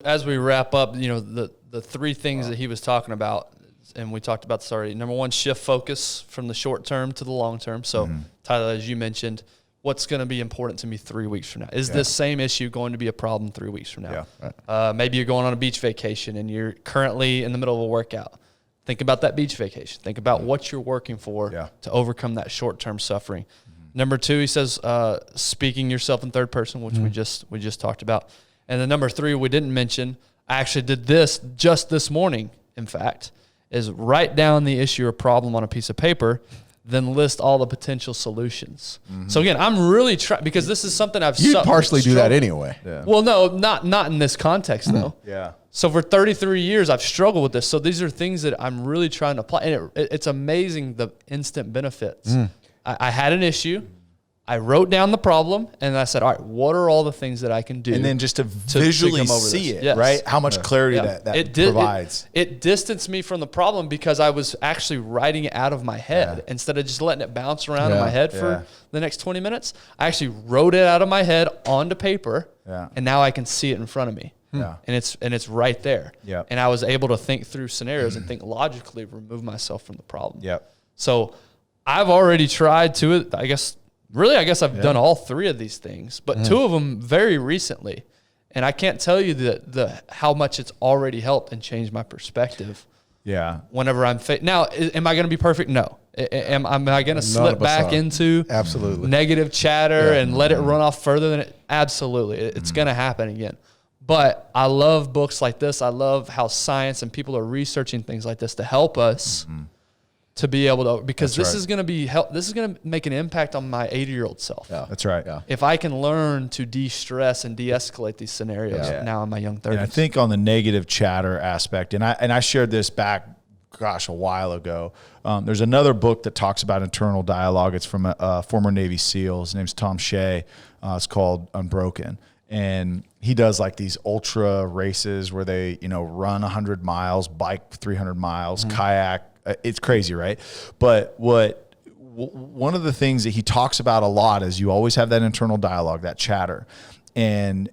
As we wrap up, the three things that he was talking about, and we talked about this already. Number one, shift focus from the short term to the long term. So, Tyler, as you mentioned, what's going to be important to me 3 weeks from now? Is this same issue going to be a problem 3 weeks from now? Yeah. Maybe you're going on a beach vacation and you're currently in the middle of a workout. Think about that beach vacation. Think about what you're working for to overcome that short-term suffering. Number two, he says, speaking yourself in third person, which we just talked about. And then number three, we didn't mention, I actually did this just this morning, in fact, is write down the issue or problem on a piece of paper, then list all the potential solutions. So again, I'm really trying, because this is something You partially do that anyway. Yeah. Well, no, not in this context though. Yeah. So for 33 years, I've struggled with this. So these are things that I'm really trying to apply. And it's amazing the instant benefits. I had an issue. I wrote down the problem, and I said, all right, what are all the things that I can do? And then just to visually see it, right? How much clarity that provides. It distanced me from the problem because I was actually writing it out of my head. Instead of just letting it bounce around in my head for the next 20 minutes. I actually wrote it out of my head onto paper, and now I can see it in front of me. And it's right there. And I was able to think through scenarios and think logically, remove myself from the problem. So I've already tried to, I guess I've done all three of these things, but two of them very recently. And I can't tell you how much it's already helped and changed my perspective. Yeah. Whenever I'm now, am I going to be perfect? No. Am I going to slip back into negative chatter and let it run off further than it? Absolutely. It's going to happen again. But I love books like this. I love how science and people are researching things like this to help us to be able to, because this is going to make an impact on my 80-year-old self. Yeah, that's right. Yeah. If I can learn to de-stress and de-escalate these scenarios now in my young 30s. And I think on the negative chatter aspect, and I shared this back, a while ago. There's another book that talks about internal dialogue. It's from a former Navy SEAL. His name's Tom Shea. It's called Unbroken. And he does like these ultra races where they, run 100 miles, bike 300 miles, kayak. It's crazy, right? But one of the things that he talks about a lot is you always have that internal dialogue, that chatter. And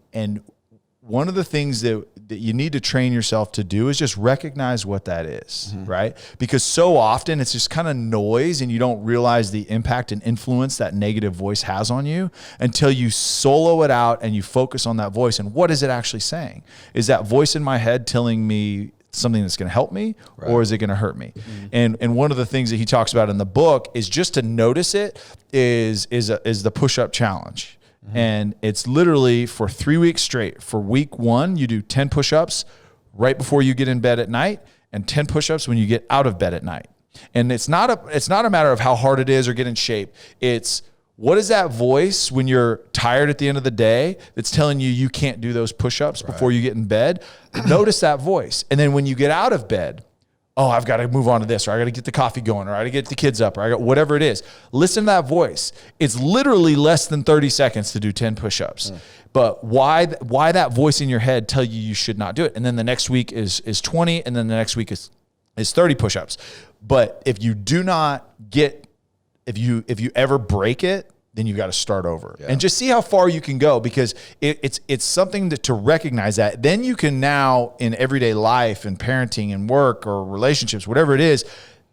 one of the things that you need to train yourself to do is just recognize what that is, right? Because so often it's just kind of noise and you don't realize the impact and influence that negative voice has on you until you solo it out and you focus on that voice. And what is it actually saying? Is that voice in my head telling me something that's going to help me, or is it going to hurt me? And one of the things that he talks about in the book is just to notice it is the push-up challenge. And it's literally for 3 weeks straight. For week 1, you do 10 push-ups right before you get in bed at night and 10 push-ups when you get out of bed at night. And it's not a matter of how hard it is or get in shape. It's what is that voice when you're tired at the end of the day that's telling you can't do those push-ups before you get in bed? Notice that voice. And then when you get out of bed, I've got to move on to this, or I got to get the coffee going, or I got to get the kids up, or I got whatever it is. Listen to that voice. It's literally less than 30 seconds to do 10 push-ups. But why that voice in your head tell you should not do it? And then the next week is 20, and then the next week is 30 push-ups. But if you do not get, if you ever break it, then you got to start over and just see how far you can go, because it's something to recognize that. Then you can now in everyday life and parenting and work or relationships, whatever it is,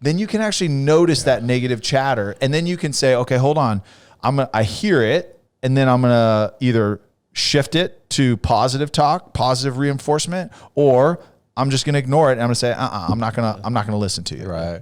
then you can actually notice that negative chatter. And then you can say, okay, hold on. I hear it. And then I'm going to either shift it to positive talk, positive reinforcement, or I'm just going to ignore it. And I'm going to say, I'm not going to listen to you. Right.